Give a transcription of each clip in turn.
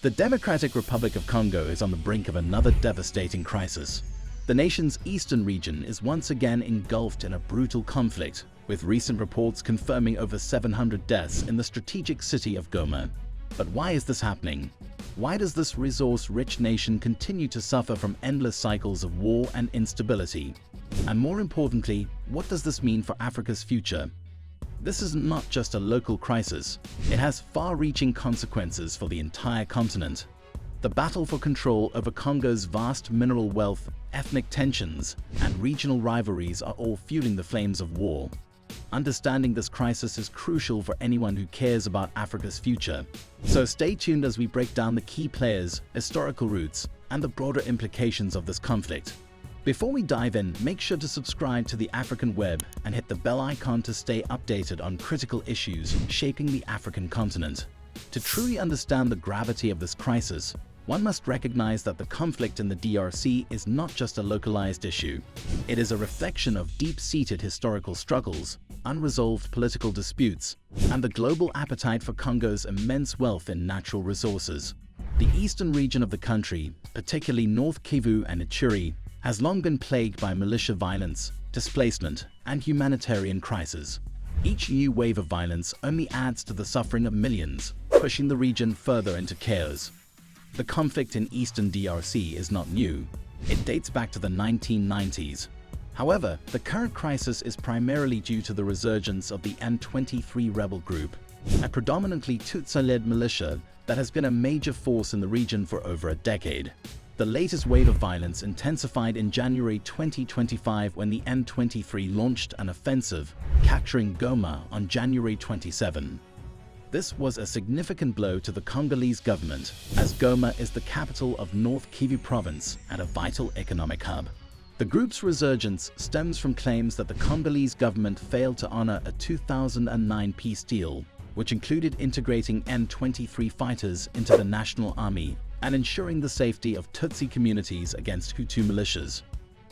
The Democratic Republic of Congo is on the brink of another devastating crisis. The nation's eastern region is once again engulfed in a brutal conflict, with recent reports confirming over 700 deaths in the strategic city of Goma. But why is this happening? Why does this resource-rich nation continue to suffer from endless cycles of war and instability? And more importantly, what does this mean for Africa's future? This is not just a local crisis, it has far-reaching consequences for the entire continent. The battle for control over Congo's vast mineral wealth, ethnic tensions, and regional rivalries are all fueling the flames of war. Understanding this crisis is crucial for anyone who cares about Africa's future. So stay tuned as we break down the key players, historical roots, and the broader implications of this conflict. Before we dive in, make sure to subscribe to the African Web and hit the bell icon to stay updated on critical issues shaping the African continent. To truly understand the gravity of this crisis, one must recognize that the conflict in the DRC is not just a localized issue. It is a reflection of deep-seated historical struggles, unresolved political disputes, and the global appetite for Congo's immense wealth in natural resources. The eastern region of the country, particularly North Kivu and Ituri, has long been plagued by militia violence, displacement, and humanitarian crises. Each new wave of violence only adds to the suffering of millions, pushing the region further into chaos. The conflict in eastern DRC is not new. It dates back to the 1990s. However, the current crisis is primarily due to the resurgence of the M23 rebel group, a predominantly Tutsi-led militia that has been a major force in the region for over a decade. The latest wave of violence intensified in January 2025 when the M23 launched an offensive, capturing Goma on January 27. This was a significant blow to the Congolese government, as Goma is the capital of North Kivu province and a vital economic hub. The group's resurgence stems from claims that the Congolese government failed to honor a 2009 peace deal, which included integrating M23 fighters into the national army and ensuring the safety of Tutsi communities against Hutu militias.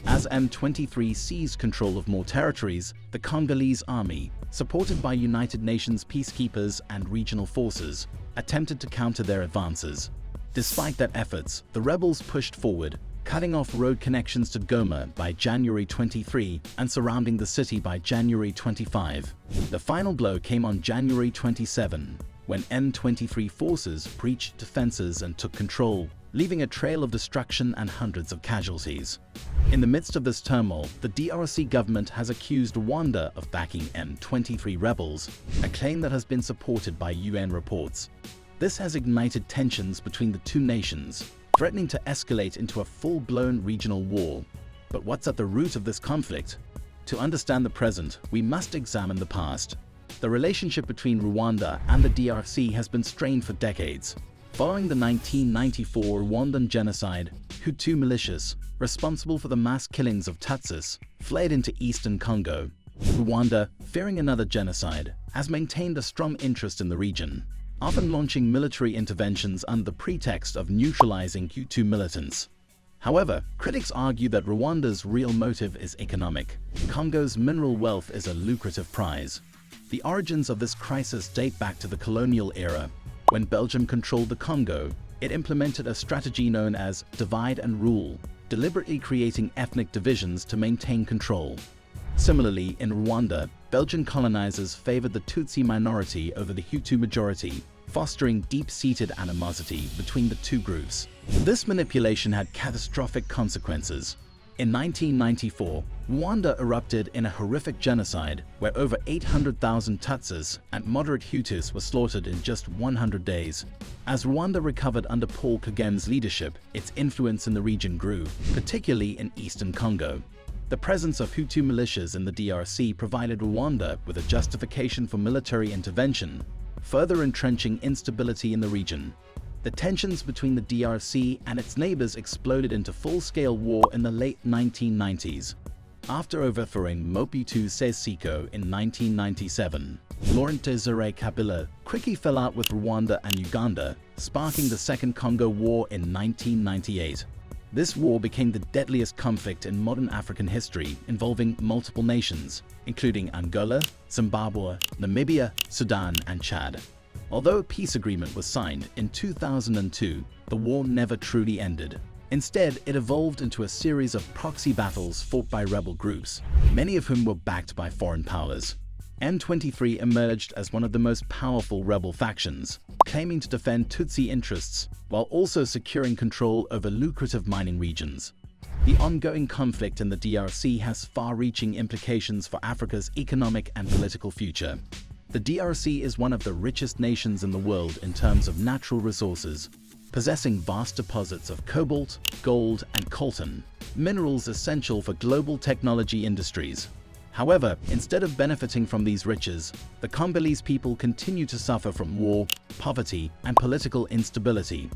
As M23 seized control of more territories, the Congolese army, supported by United Nations peacekeepers and regional forces, attempted to counter their advances. Despite their efforts, the rebels pushed forward, cutting off road connections to Goma by January 23 and surrounding the city by January 25. The final blow came on January 27, when M23 forces breached defenses and took control, leaving a trail of destruction and hundreds of casualties. In the midst of this turmoil, the DRC government has accused Rwanda of backing M23 rebels, a claim that has been supported by UN reports. This has ignited tensions between the two nations, threatening to escalate into a full-blown regional war. But what's at the root of this conflict? To understand the present, we must examine the past. The relationship between Rwanda and the DRC has been strained for decades. Following the 1994 Rwandan genocide, Hutu militias, responsible for the mass killings of Tutsis, fled into eastern Congo. Rwanda, fearing another genocide, has maintained a strong interest in the region, often launching military interventions under the pretext of neutralizing Hutu militants. However, critics argue that Rwanda's real motive is economic. Congo's mineral wealth is a lucrative prize. The origins of this crisis date back to the colonial era. When Belgium controlled the Congo, it implemented a strategy known as divide and rule, deliberately creating ethnic divisions to maintain control. Similarly, in Rwanda, Belgian colonizers favored the Tutsi minority over the Hutu majority, fostering deep-seated animosity between the two groups. This manipulation had catastrophic consequences. In 1994, Rwanda erupted in a horrific genocide where over 800,000 Tutsis and moderate Hutus were slaughtered in just 100 days. As Rwanda recovered under Paul Kagame's leadership, its influence in the region grew, particularly in eastern Congo. The presence of Hutu militias in the DRC provided Rwanda with a justification for military intervention, further entrenching instability in the region. The tensions between the DRC and its neighbors exploded into full-scale war in the late 1990s. After overthrowing Mobutu Sese Seko in 1997, Laurent Desire Kabila quickly fell out with Rwanda and Uganda, sparking the Second Congo War in 1998. This war became the deadliest conflict in modern African history, involving multiple nations, including Angola, Zimbabwe, Namibia, Sudan, and Chad. Although a peace agreement was signed in 2002, the war never truly ended. Instead, it evolved into a series of proxy battles fought by rebel groups, many of whom were backed by foreign powers. M23 emerged as one of the most powerful rebel factions, claiming to defend Tutsi interests while also securing control over lucrative mining regions. The ongoing conflict in the DRC has far-reaching implications for Africa's economic and political future. The DRC is one of the richest nations in the world in terms of natural resources, possessing vast deposits of cobalt, gold, and coltan, minerals essential for global technology industries. However, instead of benefiting from these riches, the Congolese people continue to suffer from war, poverty, and political instability.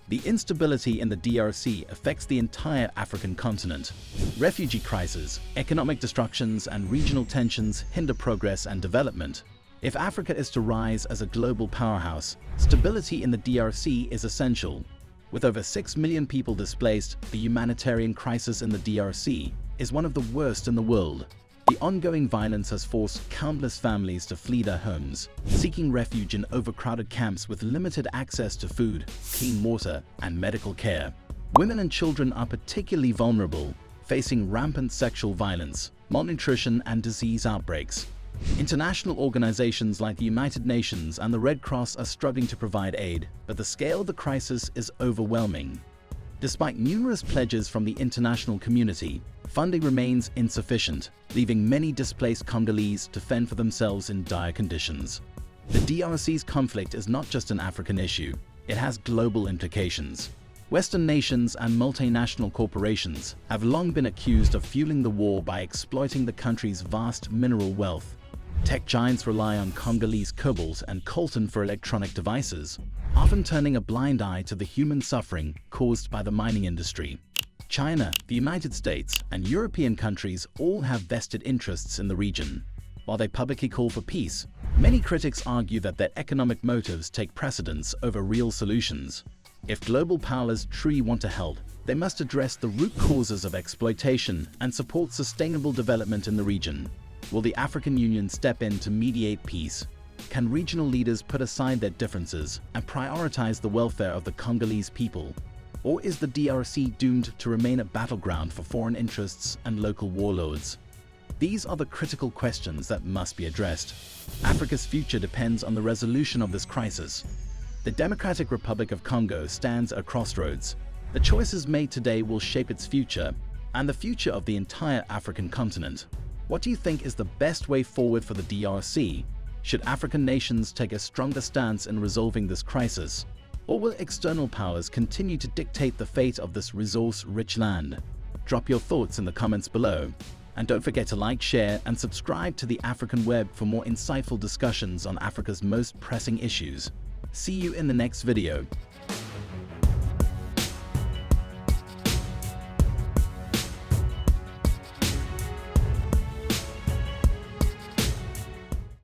The instability in the DRC affects the entire African continent. Refugee crises, economic destructions, and regional tensions hinder progress and development. If Africa is to rise as a global powerhouse, stability in the DRC is essential. With over 6 million people displaced, the humanitarian crisis in the DRC is one of the worst in the world. The ongoing violence has forced countless families to flee their homes, seeking refuge in overcrowded camps with limited access to food, clean water, and medical care. Women and children are particularly vulnerable, facing rampant sexual violence, malnutrition, and disease outbreaks. International organizations like the United Nations and the Red Cross are struggling to provide aid, but the scale of the crisis is overwhelming. Despite numerous pledges from the international community, funding remains insufficient, leaving many displaced Congolese to fend for themselves in dire conditions. The DRC's conflict is not just an African issue, it has global implications. Western nations and multinational corporations have long been accused of fueling the war by exploiting the country's vast mineral wealth. Tech giants rely on Congolese cobalt and coltan for electronic devices, often turning a blind eye to the human suffering caused by the mining industry. China, the United States, and European countries all have vested interests in the region. While they publicly call for peace, many critics argue that their economic motives take precedence over real solutions. If global powers truly want to help, they must address the root causes of exploitation and support sustainable development in the region. Will the African Union step in to mediate peace? Can regional leaders put aside their differences and prioritize the welfare of the Congolese people? Or is the DRC doomed to remain a battleground for foreign interests and local warlords? These are the critical questions that must be addressed. Africa's future depends on the resolution of this crisis. The Democratic Republic of Congo stands at a crossroads. The choices made today will shape its future and the future of the entire African continent. What do you think is the best way forward for the DRC? Should African nations take a stronger stance in resolving this crisis? Or will external powers continue to dictate the fate of this resource-rich land? Drop your thoughts in the comments below. And don't forget to like, share, and subscribe to the African Web for more insightful discussions on Africa's most pressing issues. See you in the next video.